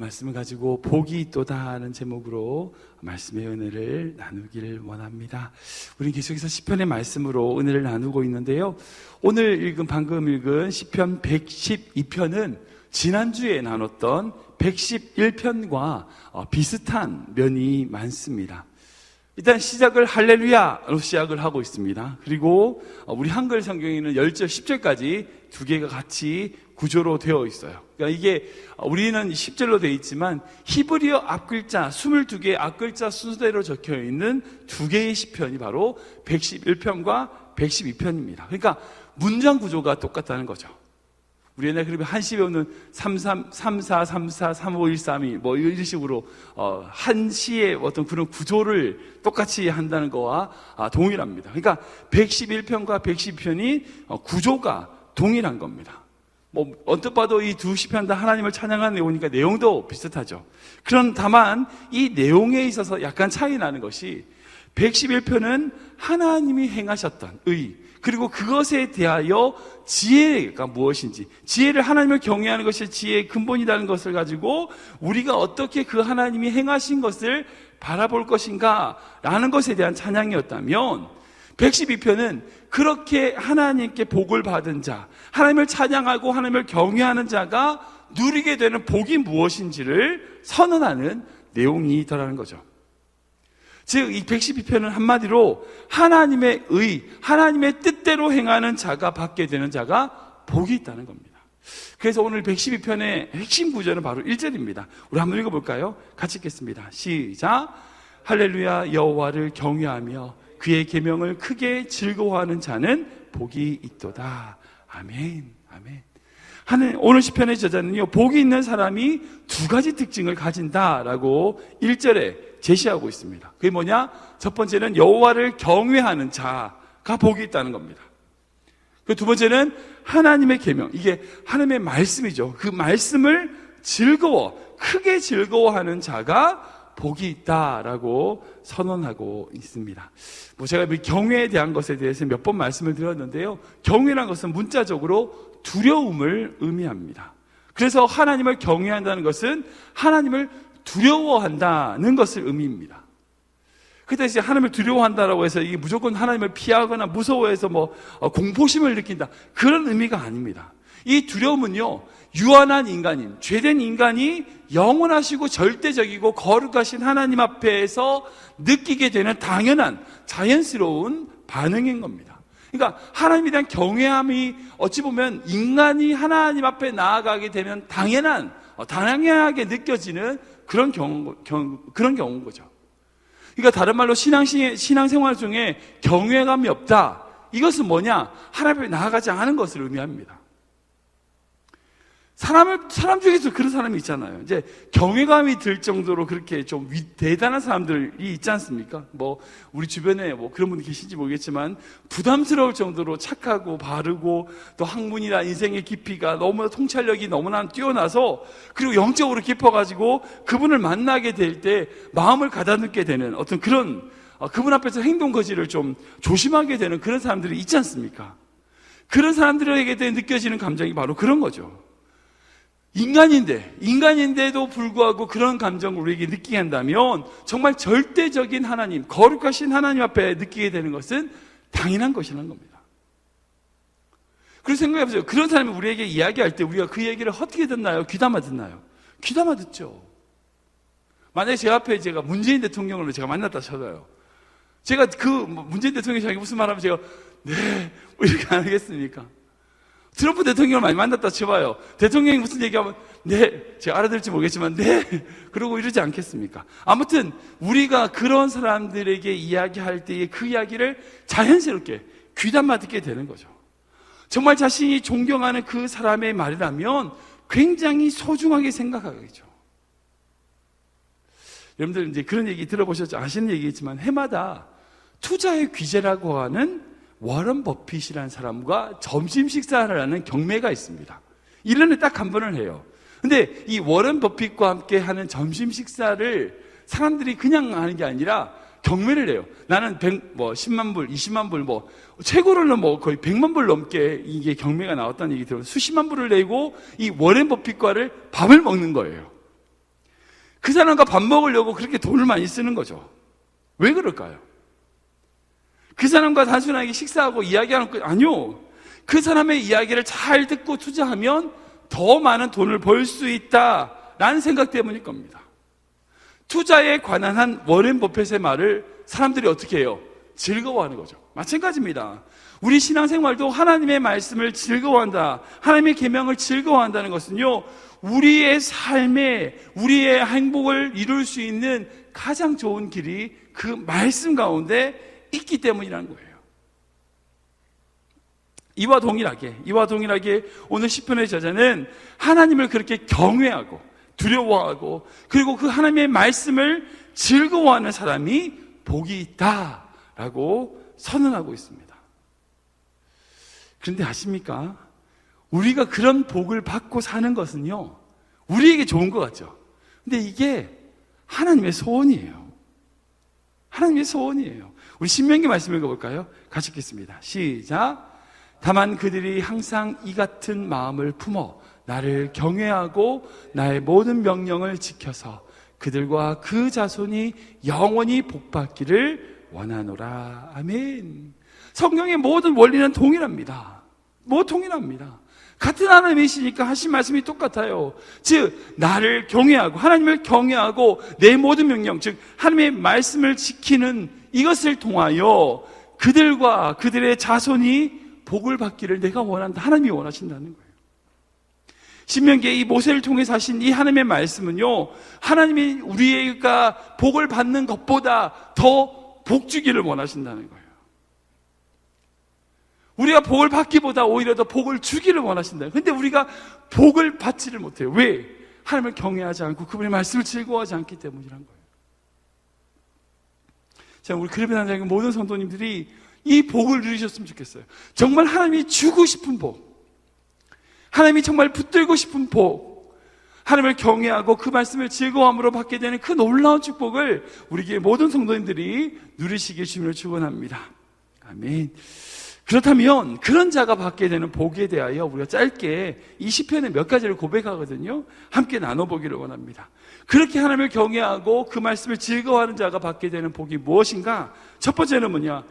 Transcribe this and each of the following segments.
말씀을 가지고 복이 있도다 하는 제목으로 말씀의 은혜를 나누기를 원합니다. 우리는 계속해서 시편의 말씀으로 은혜를 나누고 있는데요. 오늘 방금 읽은 시편 112편은 지난주에 나눴던 111편과 비슷한 면이 많습니다. 일단 시작을 할렐루야로 시작을 하고 있습니다. 그리고 우리 한글 성경에는 10절, 10절까지 두 개가 같이 구조로 되어 있어요. 그러니까 이게 우리는 10절로 되어 있지만 히브리어 앞글자 22개의 앞글자 순서대로 적혀 있는 두 개의 시편이 바로 111편과 112편입니다. 그러니까 문장 구조가 똑같다는 거죠. 우리 옛날에 그러면 한시 배우는 33, 34, 34, 35, 132 뭐 이런 식으로 한시의 어떤 그런 구조를 똑같이 한다는 거와 동일합니다. 그러니까 111편과 112편이 구조가 동일한 겁니다. 뭐 언뜻 봐도 이 두 시편 다 하나님을 찬양하는 내용이니까 내용도 비슷하죠. 그런 다만 이 내용에 있어서 약간 차이 나는 것이 111편은 하나님이 행하셨던 의, 그리고 그것에 대하여 지혜가 무엇인지, 지혜를 하나님을 경외하는 것이 지혜의 근본이라는 것을 가지고 우리가 어떻게 그 하나님이 행하신 것을 바라볼 것인가 라는 것에 대한 찬양이었다면 112편은 그렇게 하나님께 복을 받은 자, 하나님을 찬양하고 하나님을 경외하는 자가 누리게 되는 복이 무엇인지를 선언하는 내용이더라는 거죠. 즉, 이 112편은 한마디로 하나님의 의, 하나님의 뜻대로 행하는 자가 받게 되는 자가 복이 있다는 겁니다. 그래서 오늘 112편의 핵심 구절은 바로 1절입니다. 우리 한번 읽어볼까요? 같이 읽겠습니다. 시작! 할렐루야, 여호와를 경외하며 그의 계명을 크게 즐거워하는 자는 복이 있도다. 아멘, 아멘. 오늘 시편의 저자는요, 복이 있는 사람이 두 가지 특징을 가진다라고 1절에 제시하고 있습니다. 그게 뭐냐? 첫 번째는 여호와를 경외하는 자가 복이 있다는 겁니다. 그 두 번째는 하나님의 계명, 이게 하나님의 말씀이죠. 그 말씀을 크게 즐거워하는 자가 복이 있다라고 선언하고 있습니다. 뭐 제가 경외에 대한 것에 대해서 몇 번 말씀을 드렸는데요. 경외라는 것은 문자적으로 두려움을 의미합니다. 그래서 하나님을 경외한다는 것은 하나님을 두려워한다는 것을 의미합니다. 그 대신 하나님을 두려워한다라고 해서 이게 무조건 하나님을 피하거나 무서워해서 공포심을 느낀다, 그런 의미가 아닙니다. 이 두려움은요, 유한한 인간인, 죄된 인간이 영원하시고 절대적이고 거룩하신 하나님 앞에서 느끼게 되는 당연한 자연스러운 반응인 겁니다. 그러니까 하나님에 대한 경외함이 어찌 보면 인간이 하나님 앞에 나아가게 되면 당연하게 느껴지는 그런 경우인 거죠. 그러니까 다른 말로 신앙생활 중에 경외감이 없다, 이것은 뭐냐? 하나님 앞에 나아가지 않은 것을 의미합니다. 사람 중에서 그런 사람이 있잖아요. 이제 경외감이 들 정도로 그렇게 좀 대단한 사람들이 있지 않습니까? 우리 주변에 그런 분이 계신지 모르겠지만 부담스러울 정도로 착하고 바르고 또 학문이나 인생의 깊이가 너무나 통찰력이 너무나 뛰어나서, 그리고 영적으로 깊어가지고 그분을 만나게 될 때 마음을 가다듬게 되는 어떤 그런, 그분 앞에서 행동 거지를 좀 조심하게 되는 그런 사람들이 있지 않습니까? 그런 사람들에게 느껴지는 감정이 바로 그런 거죠. 인간인데도 불구하고 그런 감정을 우리에게 느끼게 한다면 정말 절대적인 하나님, 거룩하신 하나님 앞에 느끼게 되는 것은 당연한 것이라는 겁니다. 그래서 생각해보세요. 그런 사람이 우리에게 이야기할 때 우리가 그 얘기를 어떻게 듣나요? 귀담아 듣나요? 귀담아 듣죠. 만약에 제 앞에 제가 문재인 대통령을 제가 만났다 쳐봐요. 제가 그 문재인 대통령이 무슨 말하면 제가 네 이렇게 안 하겠습니까? 트럼프 대통령을 많이 만났다 쳐봐요. 대통령이 무슨 얘기하면 네, 제가 알아들을지 모르겠지만 네, 그러고 이러지 않겠습니까? 아무튼 우리가 그런 사람들에게 이야기할 때의 그 이야기를 자연스럽게 귀담아 듣게 되는 거죠. 정말 자신이 존경하는 그 사람의 말이라면 굉장히 소중하게 생각하겠죠. 여러분들 이제 그런 얘기 들어보셨죠? 아시는 얘기겠지만 해마다 투자의 귀재라고 하는 워런 버핏이라는 사람과 점심 식사를 하는 경매가 있습니다. 1년에 딱 한 번을 해요. 근데 이 워런 버핏과 함께 하는 점심 식사를 사람들이 그냥 하는 게 아니라 경매를 해요. 나는 10만 불, 20만 불, 최고로는 거의 100만 불 넘게 이게 경매가 나왔다는 얘기 들어요. 수십만 불을 내고 이 워런 버핏과를 밥을 먹는 거예요. 그 사람과 밥 먹으려고 그렇게 돈을 많이 쓰는 거죠. 왜 그럴까요? 그 사람과 단순하게 식사하고 이야기하는 거 아니요. 그 사람의 이야기를 잘 듣고 투자하면 더 많은 돈을 벌 수 있다라는 생각 때문일 겁니다. 투자에 관한 한 워렌 버핏의 말을 사람들이 어떻게 해요? 즐거워하는 거죠. 마찬가지입니다. 우리 신앙생활도 하나님의 말씀을 즐거워한다, 하나님의 계명을 즐거워한다는 것은요, 우리의 삶에 우리의 행복을 이룰 수 있는 가장 좋은 길이 그 말씀 가운데 있기 때문이라는 거예요. 이와 동일하게 오늘 시편의 저자는 하나님을 그렇게 경외하고 두려워하고 그리고 그 하나님의 말씀을 즐거워하는 사람이 복이 있다라고 선언하고 있습니다. 그런데 아십니까? 우리가 그런 복을 받고 사는 것은요, 우리에게 좋은 것 같죠. 근데 이게 하나님의 소원이에요. 하나님의 소원이에요. 우리 신명기 말씀 읽어볼까요? 같이 읽겠습니다. 시작. 다만 그들이 항상 이 같은 마음을 품어 나를 경외하고 나의 모든 명령을 지켜서 그들과 그 자손이 영원히 복받기를 원하노라. 아멘. 성경의 모든 원리는 동일합니다. 동일합니다. 같은 하나님이시니까 하신 말씀이 똑같아요. 즉 나를 경외하고 하나님을 경외하고 내 모든 명령, 즉 하나님의 말씀을 지키는 이것을 통하여 그들과 그들의 자손이 복을 받기를 내가 원한다. 하나님이 원하신다는 거예요. 신명기에 이 모세를 통해서 하신 이 하나님의 말씀은요, 하나님이 우리가 복을 받는 것보다 더 복 주기를 원하신다는 거예요. 우리가 복을 받기보다 오히려 더 복을 주기를 원하신다. 근데 우리가 복을 받지를 못해요. 왜? 하나님을 경외하지 않고 그분의 말씀을 즐거워하지 않기 때문이란 거예요. 자, 우리 그레베나장의 모든 성도님들이 이 복을 누리셨으면 좋겠어요. 정말 하나님이 주고 싶은 복, 하나님이 정말 붙들고 싶은 복, 하나님을 경외하고 그 말씀을 즐거움으로 받게 되는 그 놀라운 축복을 우리 모든 성도님들이 누리시길 주님을 축원합니다. 아멘. 그렇다면 그런 자가 받게 되는 복에 대하여 우리가 짧게 이 시편의 몇 가지를 고백하거든요. 함께 나눠보기를 원합니다. 그렇게 하나님을 경외하고 그 말씀을 즐거워하는 자가 받게 되는 복이 무엇인가? 첫 번째는 뭐냐?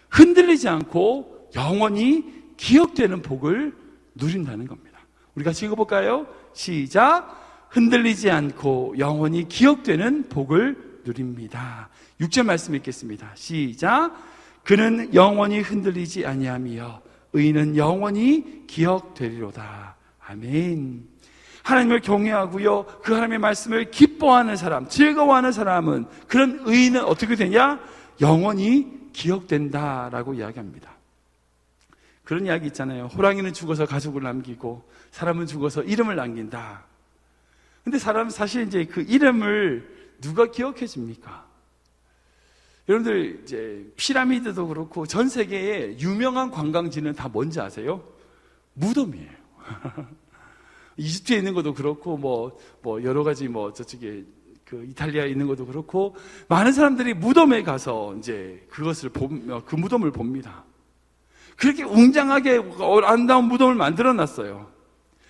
흔들리지 않고 영원히 기억되는 복을 누린다는 겁니다. 우리 같이 읽어볼까요? 시작. 흔들리지 않고 영원히 기억되는 복을 누립니다. 6절 말씀 읽겠습니다. 시작. 그는 영원히 흔들리지 아니하며 의인은 영원히 기억되리로다. 아멘. 하나님을 경외하고요, 그 하나님의 말씀을 기뻐하는 사람, 즐거워하는 사람은, 그런 의인은 어떻게 되냐? 영원히 기억된다라고 이야기합니다. 그런 이야기 있잖아요. 호랑이는 죽어서 가족을 남기고 사람은 죽어서 이름을 남긴다. 근데 사람은 사실 이제 그 이름을 누가 기억해 줍니까? 여러분들 이제 피라미드도 그렇고 전 세계의 유명한 관광지는 다 뭔지 아세요? 무덤이에요. 이집트에 있는 것도 그렇고 뭐 여러 가지 저쪽에 그 이탈리아에 있는 것도 그렇고 많은 사람들이 무덤에 가서 이제 그것을 그 무덤을 봅니다. 그렇게 웅장하게 아름다운 무덤을 만들어 놨어요.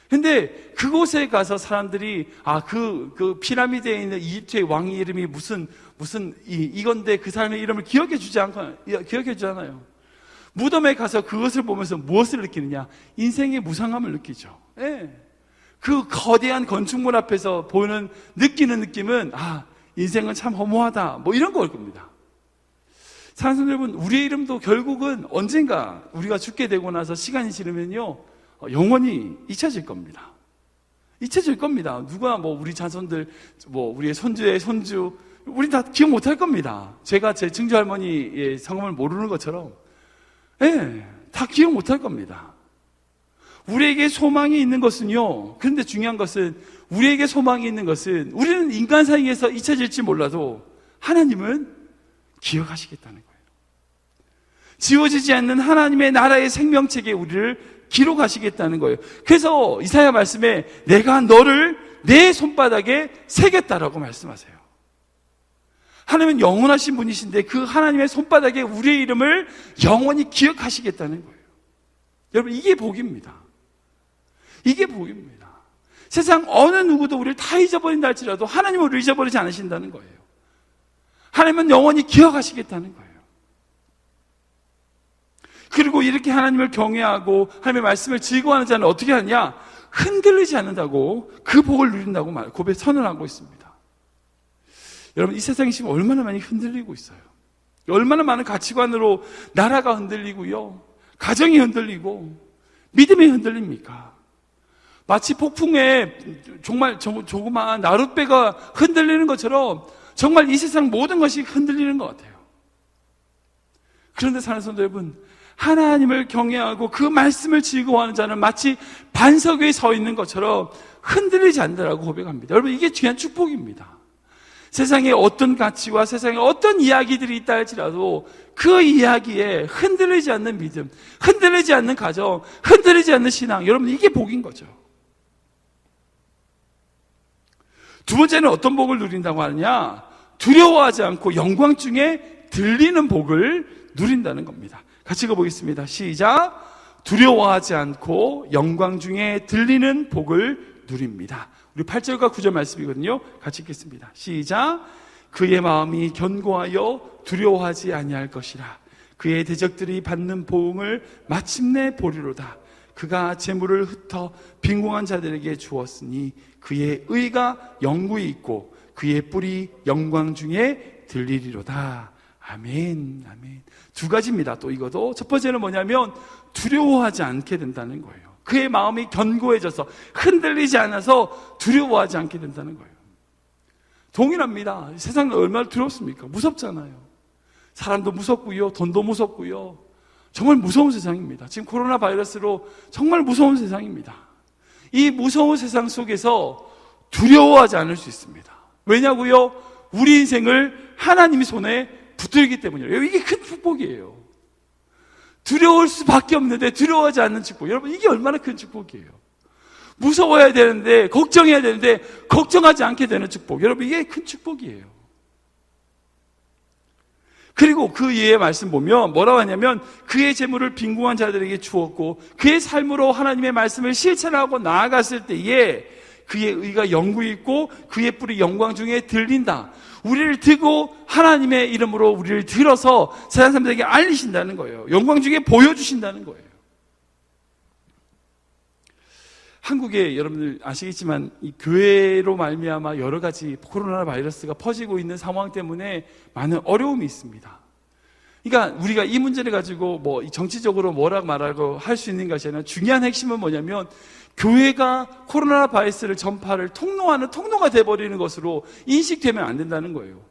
근데 그곳에 가서 사람들이 그 피라미드에 있는 이집트의 왕의 이름이 무슨 이건데 그 사람의 이름을 기억해 주지 않아요. 무덤에 가서 그것을 보면서 무엇을 느끼느냐? 인생의 무상함을 느끼죠. 네. 그 거대한 건축물 앞에서 느끼는 느낌은 인생은 참 허무하다, 이런 걸 겁니다. 사랑하는 여러분, 우리의 이름도 결국은 언젠가 우리가 죽게 되고 나서 시간이 지르면요, 영원히 잊혀질 겁니다. 잊혀질 겁니다. 누가 우리 자손들, 우리의 손주의 손주, 우리 다 기억 못할 겁니다. 제가 제 증조 할머니의 성함을 모르는 것처럼, 다 기억 못할 겁니다. 우리에게 소망이 있는 것은요, 그런데 중요한 것은, 우리에게 소망이 있는 것은, 우리는 인간 사이에서 잊혀질지 몰라도 하나님은 기억하시겠다는 거예요. 지워지지 않는 하나님의 나라의 생명책에 우리를 기록하시겠다는 거예요. 그래서 이사야 말씀에 내가 너를 내 손바닥에 새겼다라고 말씀하세요. 하나님은 영원하신 분이신데 그 하나님의 손바닥에 우리의 이름을 영원히 기억하시겠다는 거예요. 여러분, 이게 복입니다. 이게 복입니다. 세상 어느 누구도 우리를 다 잊어버린다 할지라도 하나님은 우리를 잊어버리지 않으신다는 거예요. 하나님은 영원히 기억하시겠다는 거예요. 그리고 이렇게 하나님을 경외하고 하나님의 말씀을 즐거워하는 자는 어떻게 하느냐? 흔들리지 않는다고, 그 복을 누린다고 고백 선언하고 있습니다. 여러분, 이 세상이 지금 얼마나 많이 흔들리고 있어요. 얼마나 많은 가치관으로 나라가 흔들리고요, 가정이 흔들리고 믿음이 흔들립니까? 마치 폭풍에 정말 조그마한 나룻배가 흔들리는 것처럼 정말 이 세상 모든 것이 흔들리는 것 같아요. 그런데 사는 성도 여러분, 하나님을 경외하고 그 말씀을 즐거워하는 자는 마치 반석 위에 서 있는 것처럼 흔들리지 않는다라고 고백합니다. 여러분, 이게 귀한 축복입니다. 세상에 어떤 가치와 세상에 어떤 이야기들이 있다 할지라도 그 이야기에 흔들리지 않는 믿음, 흔들리지 않는 가정, 흔들리지 않는 신앙, 여러분, 이게 복인 거죠. 두 번째는 어떤 복을 누린다고 하느냐? 두려워하지 않고 영광 중에 들리는 복을 누린다는 겁니다. 같이 읽어보겠습니다. 시작. 두려워하지 않고 영광 중에 들리는 복을 누립니다. 우리 8절과 9절 말씀이거든요. 같이 읽겠습니다. 시작. 그의 마음이 견고하여 두려워하지 아니할 것이라. 그의 대적들이 받는 보응을 마침내 보리로다. 그가 재물을 흩어 빈궁한 자들에게 주었으니 그의 의가 영구히 있고 그의 뿔이 영광 중에 들리리로다. 아멘, 아멘. 두 가지입니다. 또 이것도 첫 번째는 뭐냐면 두려워하지 않게 된다는 거예요. 그의 마음이 견고해져서 흔들리지 않아서 두려워하지 않게 된다는 거예요. 동일합니다. 세상은 얼마나 두렵습니까? 무섭잖아요. 사람도 무섭고요, 돈도 무섭고요, 정말 무서운 세상입니다. 지금 코로나 바이러스로 정말 무서운 세상입니다. 이 무서운 세상 속에서 두려워하지 않을 수 있습니다. 왜냐고요? 우리 인생을 하나님의 손에 붙들기 때문이에요. 이게 큰 축복이에요. 두려울 수밖에 없는데 두려워하지 않는 축복. 여러분, 이게 얼마나 큰 축복이에요. 무서워야 되는데, 걱정해야 되는데 걱정하지 않게 되는 축복. 여러분, 이게 큰 축복이에요. 그리고 그 예의 말씀 보면 뭐라고 하냐면 그의 재물을 빈궁한 자들에게 주었고 그의 삶으로 하나님의 말씀을 실천하고 나아갔을 때에 그의 의가 영구히 있고 그의 뿔이 영광 중에 들린다. 우리를 들고 하나님의 이름으로 우리를 들어서 세상 사람들에게 알리신다는 거예요. 영광 중에 보여주신다는 거예요. 한국에 여러분들 아시겠지만 이 교회로 말미암아 여러 가지 코로나 바이러스가 퍼지고 있는 상황 때문에 많은 어려움이 있습니다. 그러니까 우리가 이 문제를 가지고 뭐 정치적으로 뭐라 말하고 할 수 있는 것이 아니라 중요한 핵심은 뭐냐면 교회가 코로나 바이러스를 전파를 통로하는 통로가 돼버리는 것으로 인식되면 안 된다는 거예요.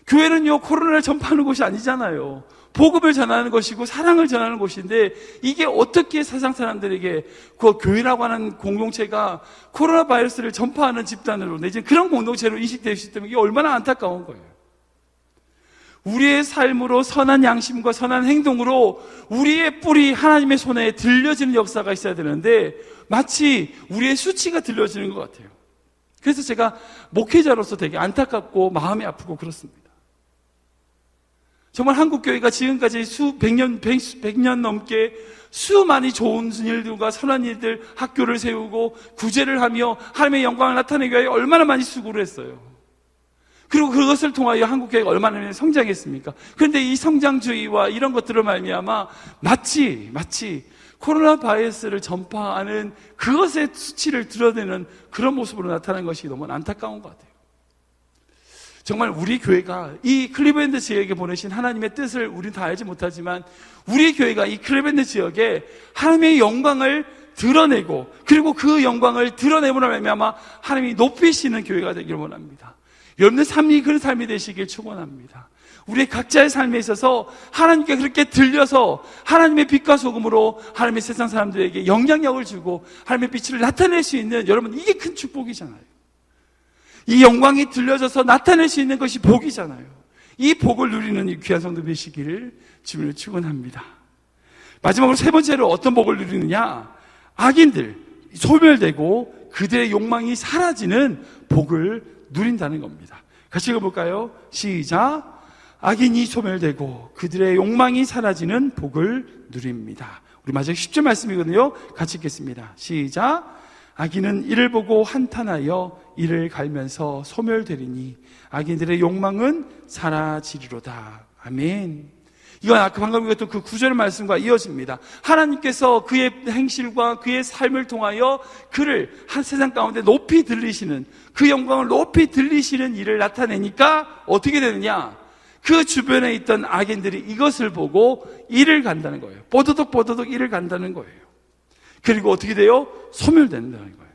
교회는요, 코로나를 전파하는 곳이 아니잖아요. 복음을 전하는 것이고 사랑을 전하는 곳인데 이게 어떻게 세상 사람들에게 그 교회라고 하는 공동체가 코로나 바이러스를 전파하는 집단으로 내지는 그런 공동체로 인식될 수 있다면 이게 얼마나 안타까운 거예요. 우리의 삶으로 선한 양심과 선한 행동으로 우리의 뿔이 하나님의 손에 들려지는 역사가 있어야 되는데 마치 우리의 수치가 들려지는 것 같아요. 그래서 제가 목회자로서 되게 안타깝고 마음이 아프고 그렇습니다. 정말 한국교회가 지금까지 백 년 넘게 수많이 좋은 일들과 선한 일들, 학교를 세우고 구제를 하며 하나님의 영광을 나타내기 위해 얼마나 많이 수고를 했어요. 그리고 그것을 통하여 한국교회가 얼마나 많이 성장했습니까? 그런데 이 성장주의와 이런 것들을 말미암아 마치 코로나 바이러스를 전파하는 그것의 수치를 드러내는 그런 모습으로 나타나는 것이 너무 안타까운 것 같아요. 정말 우리 교회가 이 클리브랜드 지역에 보내신 하나님의 뜻을 우리는 다 알지 못하지만 우리 교회가 이 클리브랜드 지역에 하나님의 영광을 드러내고 그리고 그 영광을 드러내므로 말미암아 하나님이 높이시는 교회가 되기를 원합니다. 여러분들 삶이 그런 삶이 되시길 축원합니다. 우리 각자의 삶에 있어서 하나님께 그렇게 들려서 하나님의 빛과 소금으로 하나님의 세상 사람들에게 영향력을 주고 하나님의 빛을 나타낼 수 있는, 여러분, 이게 큰 축복이잖아요. 이 영광이 들려져서 나타낼 수 있는 것이 복이잖아요. 이 복을 누리는 이 귀한 성도 되시기를 주님을 축원합니다. 마지막으로 세 번째로 어떤 복을 누리느냐? 악인들 소멸되고 그들의 욕망이 사라지는 복을 누린다는 겁니다. 같이 읽어볼까요? 시작. 악인이 소멸되고 그들의 욕망이 사라지는 복을 누립니다. 우리 마지막 10절 말씀이거든요. 같이 읽겠습니다. 시작. 악인은 이를 보고 한탄하여 이를 갈면서 소멸되리니 악인들의 욕망은 사라지리로다. 아멘. 이건 아까 방금 읽었던 그 구절 말씀과 이어집니다. 하나님께서 그의 행실과 그의 삶을 통하여 그를 한 세상 가운데 높이 들리시는, 그 영광을 높이 들리시는 일을 나타내니까 어떻게 되느냐? 그 주변에 있던 악인들이 이것을 보고 이를 간다는 거예요. 뽀드득 이를 간다는 거예요. 그리고 어떻게 돼요? 소멸된다는 거예요.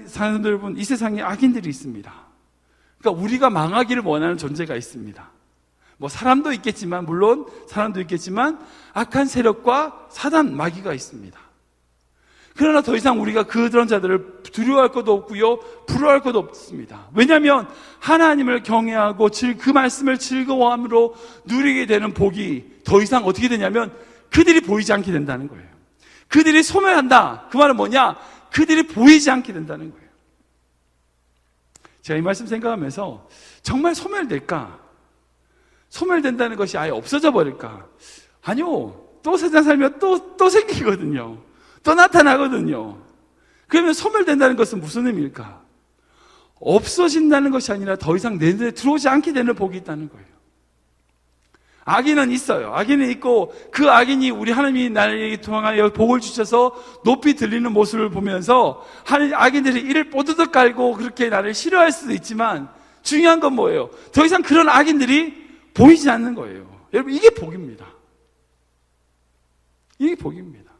사랑하는 여러분, 이 세상에 악인들이 있습니다. 그러니까 우리가 망하기를 원하는 존재가 있습니다. 뭐 사람도 있겠지만, 물론 사람도 있겠지만 악한 세력과 사단, 마귀가 있습니다. 그러나 더 이상 우리가 그런 자들을 두려워할 것도 없고요, 부러워할 것도 없습니다. 왜냐하면 하나님을 경외하고 그 말씀을 즐거워함으로 누리게 되는 복이 더 이상 어떻게 되냐면 그들이 보이지 않게 된다는 거예요. 그들이 소멸한다. 그 말은 뭐냐? 그들이 보이지 않게 된다는 거예요. 제가 이 말씀 생각하면서 정말 소멸될까? 소멸된다는 것이 아예 없어져 버릴까? 아니요. 또 세상 살면 또 생기거든요. 또 나타나거든요. 그러면 소멸된다는 것은 무슨 의미일까? 없어진다는 것이 아니라 더 이상 내 눈에 들어오지 않게 되는 복이 있다는 거예요. 악인은 있어요. 악인은 있고 그 악인이 우리 하나님이 나에게 통하여 복을 주셔서 높이 들리는 모습을 보면서 악인들이 이를 뽀드득 깔고 그렇게 나를 싫어할 수도 있지만 중요한 건 뭐예요? 더 이상 그런 악인들이 보이지 않는 거예요. 여러분, 이게 복입니다. 이게 복입니다.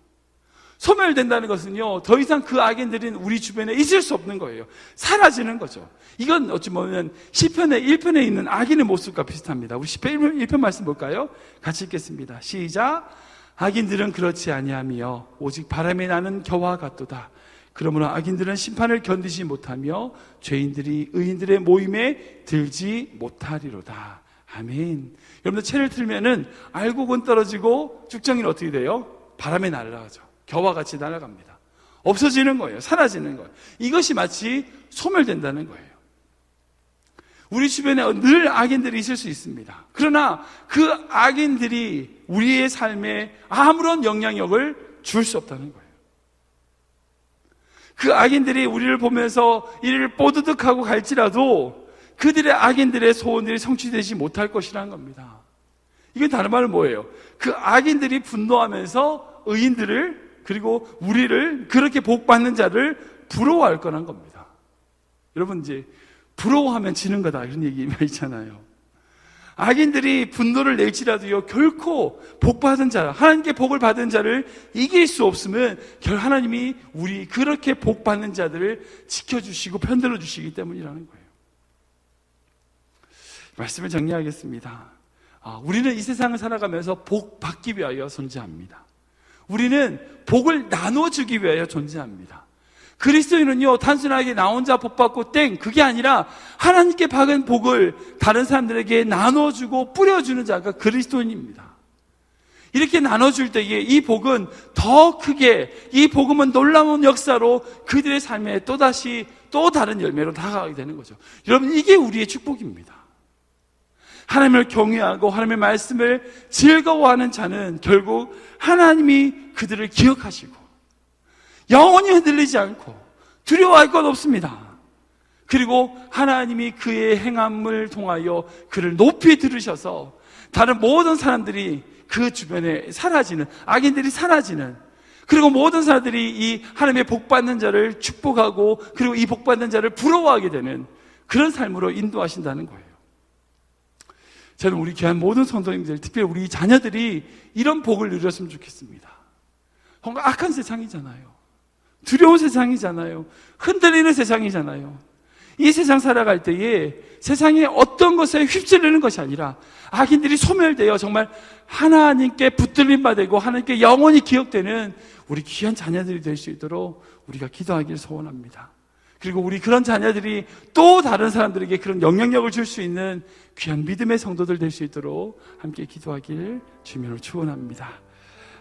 소멸된다는 것은요, 더 이상 그 악인들은 우리 주변에 있을 수 없는 거예요. 사라지는 거죠. 이건 어찌 보면 시편의 1편에 있는 악인의 모습과 비슷합니다. 우리 시편 1편 말씀 볼까요? 같이 읽겠습니다. 시작. 악인들은 그렇지 아니하며 오직 바람에 나는 겨와 같도다. 그러므로 악인들은 심판을 견디지 못하며 죄인들이 의인들의 모임에 들지 못하리로다. 아멘. 여러분들 채를 틀면은 알곡은 떨어지고 쭉정이는 어떻게 돼요? 바람에 날아가죠. 겨와 같이 날아갑니다. 없어지는 거예요. 사라지는 거예요. 이것이 마치 소멸된다는 거예요. 우리 주변에 늘 악인들이 있을 수 있습니다. 그러나 그 악인들이 우리의 삶에 아무런 영향력을 줄 수 없다는 거예요. 그 악인들이 우리를 보면서 이를 뽀드득하고 갈지라도 그들의 악인들의 소원들이 성취되지 못할 것이라는 겁니다. 이게 다른 말은 뭐예요? 그 악인들이 분노하면서 의인들을, 그리고 우리를, 그렇게 복받는 자를 부러워할 거란 겁니다. 여러분, 이제 부러워하면 지는 거다 이런 얘기 있잖아요. 악인들이 분노를 낼지라도요, 결코 복받은 자, 하나님께 복을 받은 자를 이길 수 없으면 하나님이 우리 그렇게 복받는 자들을 지켜주시고 편들어 주시기 때문이라는 거예요. 말씀을 정리하겠습니다. 우리는 이 세상을 살아가면서 복 받기 위하여 존재합니다. 우리는 복을 나눠주기 위하여 존재합니다. 그리스도인은요, 단순하게 나 혼자 복 받고 땡, 그게 아니라 하나님께 받은 복을 다른 사람들에게 나눠주고 뿌려주는 자가 그리스도인입니다. 이렇게 나눠줄 때에 이 복은 더 크게, 이 복음은 놀라운 역사로 그들의 삶에 또다시 또 다른 열매로 다가가게 되는 거죠. 여러분, 이게 우리의 축복입니다. 하나님을 경외하고 하나님의 말씀을 즐거워하는 자는 결국 하나님이 그들을 기억하시고 영원히 흔들리지 않고 두려워할 것 없습니다. 그리고 하나님이 그의 행함을 통하여 그를 높이 들으셔서 다른 모든 사람들이 그 주변에 사라지는, 악인들이 사라지는, 그리고 모든 사람들이 이 하나님의 복받는 자를 축복하고 그리고 이 복받는 자를 부러워하게 되는 그런 삶으로 인도하신다는 거예요. 저는 우리 귀한 모든 성도님들, 특별히 우리 자녀들이 이런 복을 누렸으면 좋겠습니다. 뭔가 악한 세상이잖아요. 두려운 세상이잖아요. 흔들리는 세상이잖아요. 이 세상 살아갈 때에 세상의 어떤 것에 휩쓸리는 것이 아니라 악인들이 소멸되어 정말 하나님께 붙들림 받고 하나님께 영원히 기억되는 우리 귀한 자녀들이 될 수 있도록 우리가 기도하기를 소원합니다. 그리고 우리 그런 자녀들이 또 다른 사람들에게 그런 영향력을 줄 수 있는 귀한 믿음의 성도들 될 수 있도록 함께 기도하기를 주님으로 축원합니다.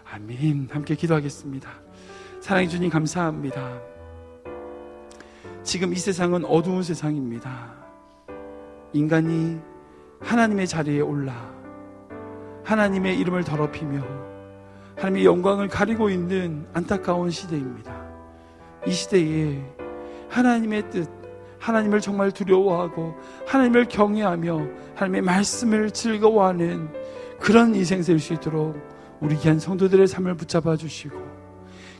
아멘. 함께 기도하겠습니다. 사랑해 주님 감사합니다. 지금 이 세상은 어두운 세상입니다. 인간이 하나님의 자리에 올라 하나님의 이름을 더럽히며 하나님의 영광을 가리고 있는 안타까운 시대입니다. 이 시대에 하나님의 뜻, 하나님을 정말 두려워하고 하나님을 경외하며 하나님의 말씀을 즐거워하는 그런 인생 될 수 있도록 우리 귀한 성도들의 삶을 붙잡아 주시고,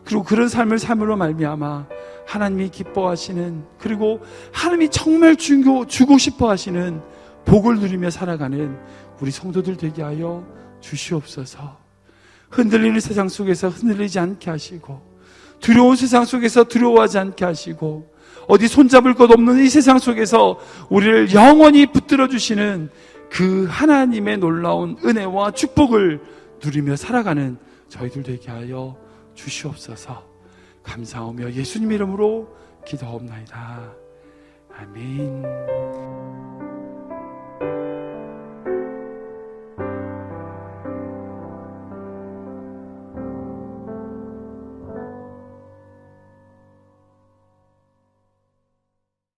그리고 그런 삶을 삶으로 말미암아 하나님이 기뻐하시는, 그리고 하나님이 정말 주고 싶어 하시는 복을 누리며 살아가는 우리 성도들 되게 하여 주시옵소서. 흔들리는 세상 속에서 흔들리지 않게 하시고, 두려운 세상 속에서 두려워하지 않게 하시고, 어디 손잡을 것 없는 이 세상 속에서 우리를 영원히 붙들어 주시는 그 하나님의 놀라운 은혜와 축복을 누리며 살아가는 저희들 되게 하여 주시옵소서. 감사하며 예수님 이름으로 기도하옵나이다. 아멘.